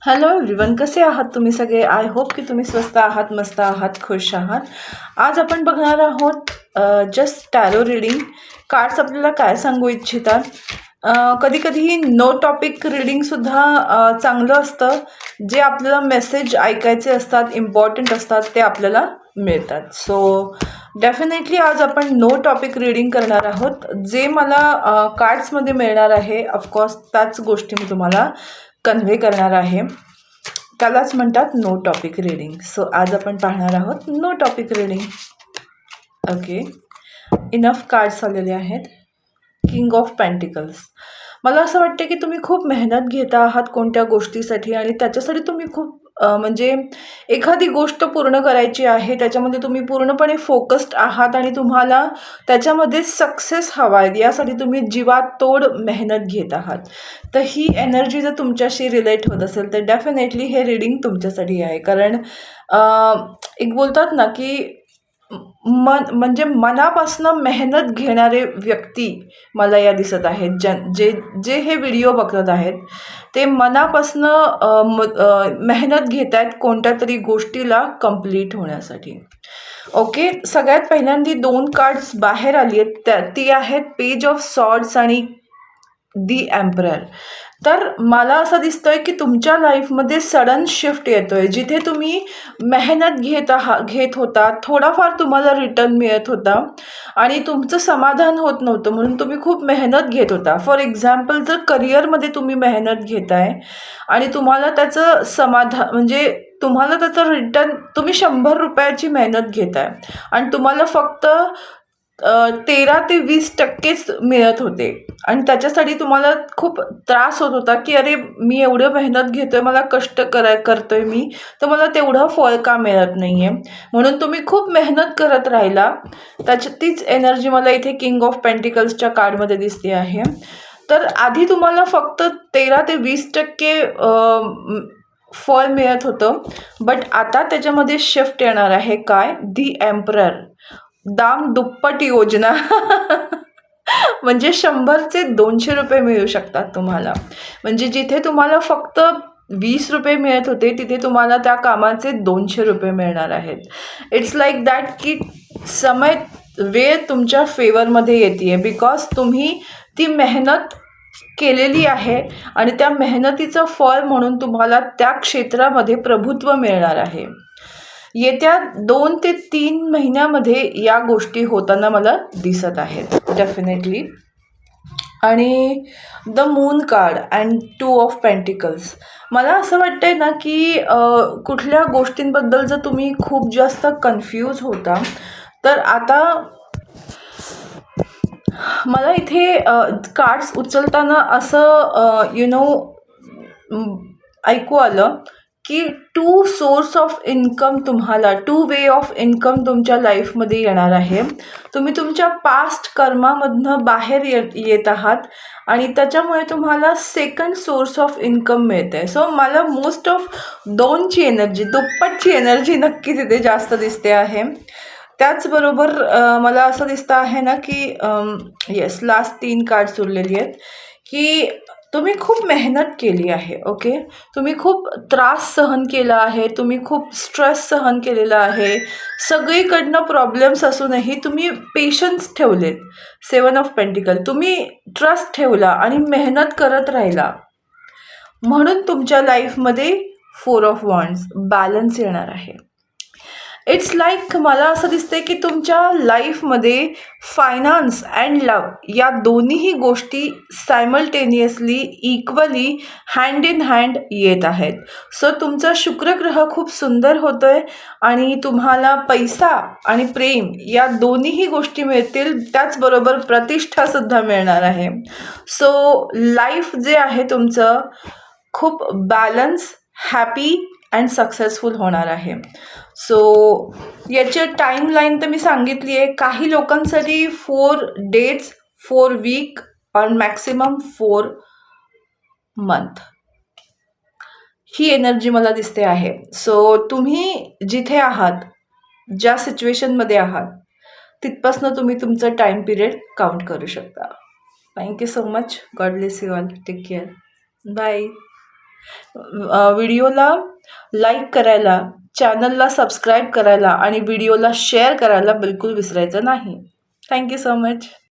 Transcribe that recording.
Hello everyone, कसे आहात तुम्ही सगळे? आय होप की तुम्ही स्वस्त आहात, मस्त आहात, खुश आहात. आज आपण बघणार आहोत जस्ट टॅरो रीडिंग. कार्ड्स आपल्याला काय सांगू इच्छितात. कधी कधी नो टॉपिक रीडिंगसुद्धा चांगलं असतं. जे आपल्याला मेसेज ऐकायचे असतात, इम्पॉर्टंट असतात, ते आपल्याला मिळतात. सो डेफिनेटली आज आपण नो टॉपिक रीडिंग करणार आहोत. जे मला कार्ड्समध्ये मिळणार आहे, ऑफकोर्स त्याच गोष्टी मी तुम्हाला कन्व्हे करणार आहे. त्यालाच म्हणतात नो टॉपिक रीडिंग. सो आज आपण पाहणार आहोत no topic reading. Okay, enough cards आलेले आहेत. King of pentacles. मला असं वाटतं की तुम्ही खूप मेहनत घेता आहात कोणत्या गोष्टीसाठी, आणि त्याच्यासाठी तुम्ही खूप म्हणजे एखादी गोष्ट पूर्ण करायची आहे, त्याच्यामध्ये तुम्ही पूर्णपणे फोकस्ड आहात आणि तुम्हाला त्याच्यामध्ये सक्सेस हवा आहे, यासाठी तुम्ही जीवात तोड मेहनत घेत आहात. तर ही एनर्जी जर तुमच्याशी रिलेट होत असेल तर डेफिनेटली हे रीडिंग तुमच्यासाठी आहे. कारण एक बोलतात ना की म्हणजे मनापासनं मेहनत घेणारे व्यक्ती मला या दिसत आहेत. जे जे हे व्हिडिओ बघत आहेत ते मनापासनं मेहनत घेत आहेत कोणत्या तरी गोष्टीला कंप्लीट होण्यासाठी. ओके, सगळ्यात पहिल्यांदी 2 कार्ड्स बाहेर आली आहेत, ती आहेत पेज ऑफ सॉर्ड्स आणि दी एम्परर. तर मला असं दिसतंय की तुमच्या लाईफमध्ये सडन शिफ्ट येतोय. जिथे तुम्ही मेहनत घेत होता, थोडाफार तुम्हाला रिटर्न मिळत होता आणि तुमचं समाधान होत नव्हतं, म्हणून तुम्ही खूप मेहनत घेत होता. फॉर एक्झाम्पल, जर करिअरमध्ये तुम्ही मेहनत घेताय आणि तुम्हाला त्याचं समाधान म्हणजे तुम्हाला त्याचं रिटर्न, तुम्ही 100 रुपयाची मेहनत घेताय आणि तुम्हाला फक्त 13 ते 20% मिळत होते, आणि त्याच्यासाठी तुम्हाला खूप त्रास होत होता की अरे मी एवढं मेहनत घेतोय, मला कष्ट करतोय मी, तर मला तेवढं फळ का मिळत नाही आहे. म्हणून तुम्ही खूप मेहनत करत राहिला. तीच एनर्जी मला इथे किंग ऑफ पेंटिकल्सच्या कार्डमध्ये दिसते आहे. तर आधी तुम्हाला फक्त 13 ते 20% फळ मिळत होतं, बट आता त्याच्यामध्ये शिफ्ट येणार आहे. काय? दी एम्परर, दाम दुप्पट योजना. म्हणजे 100चे 200 रुपये मिळू शकतात तुम्हाला. म्हणजे जिथे तुम्हाला फक्त 20 रुपये मिळत होते, तिथे तुम्हाला त्या कामाचे 200 रुपये मिळणार आहेत. इट्स लाईक दॅट की वेळ तुमच्या फेवरमध्ये येते, बिकॉज तुम्ही ती मेहनत केलेली आहे आणि त्या मेहनतीचं फळ म्हणून तुम्हाला त्या क्षेत्रामध्ये प्रभुत्व मिळणार आहे. येत्या 2 ते 3 महिन्यामध्ये या गोष्टी होताना मला दिसत आहेत डेफिनेटली. आणि the moon card and 2 of pentacles. मला असं वाटतंय ना की कुठल्या गोष्टींबद्दल जर तुम्ही खूप जास्त कन्फ्यूज होता, तर आता मला इथे कार्ड्स उचलताना असं ऐकू आलं की 2 सोर्स ऑफ इन्कम तुम्हाला, 2 वे ऑफ इन्कम तुमच्या लाईफमध्ये येणार आहे. तुम्ही तुमच्या पास्ट कर्मामधनं बाहेर येत आहात आणि त्याच्यामुळे तुम्हाला सेकंड सोर्स ऑफ इन्कम मिळते. सो मला मोस्ट ऑफ 2ची एनर्जी, दुप्पटची एनर्जी नक्की तिथे जास्त दिसते आहे. त्याचबरोबर मला असं दिसतं आहे ना की येस, लास्ट 3 कार्ड्स उरलेली आहेत की तुम्ही खूप मेहनत केली आहे. ओके, तुम्ही खूप त्रास सहन केला आहे, तुम्ही खूप स्ट्रेस सहन केलेला आहे, सगळीकडनं प्रॉब्लेम्स असूनही तुम्ही पेशन्स ठेवलेत. 7 ऑफ पेंटिकल, तुम्ही ट्रस्ट ठेवला आणि मेहनत करत राहिला, म्हणून तुमच्या लाईफमध्ये 4 ऑफ वॉन्ड्स, बॅलन्स येणार आहे. इट्स लाईक मला असं दिसतंय की तुमच्या लाईफमध्ये फायनान्स अँड लव्ह या दोन्हीही गोष्टी simultaneously, equally, hand in hand येत आहेत. सो तुमचा शुक्रग्रह खूप सुंदर होतोय आणि तुम्हाला पैसा आणि प्रेम या दोन्हीही गोष्टी मिळतील. त्याचबरोबर प्रतिष्ठासुद्धा मिळणार आहे. सो लाईफ जे आहे तुमचं खूप बॅलन्स, हॅपी अँड सक्सेसफुल होणार आहे. सो याची टाईमलाईन तर मी सांगितली आहे. काही लोकांसाठी 4 डेट्स, 4 वीक और मॅक्सिमम 4 मंथ ही एनर्जी मला दिसते आहे. सो तुम्ही जिथे आहात, ज्या सिच्युएशनमध्ये आहात, तिथपासनं तुम्ही तुमचं टाईम पिरियड काउंट करू शकता. Thank you so much. God bless you all. Take care. Bye. व्हिडिओला लाईक करायला, चॅनलला सबस्क्राईब करायला आणि व्हिडिओला शेअर करायला बिलकुल विसरायचं नाही. Thank you so much.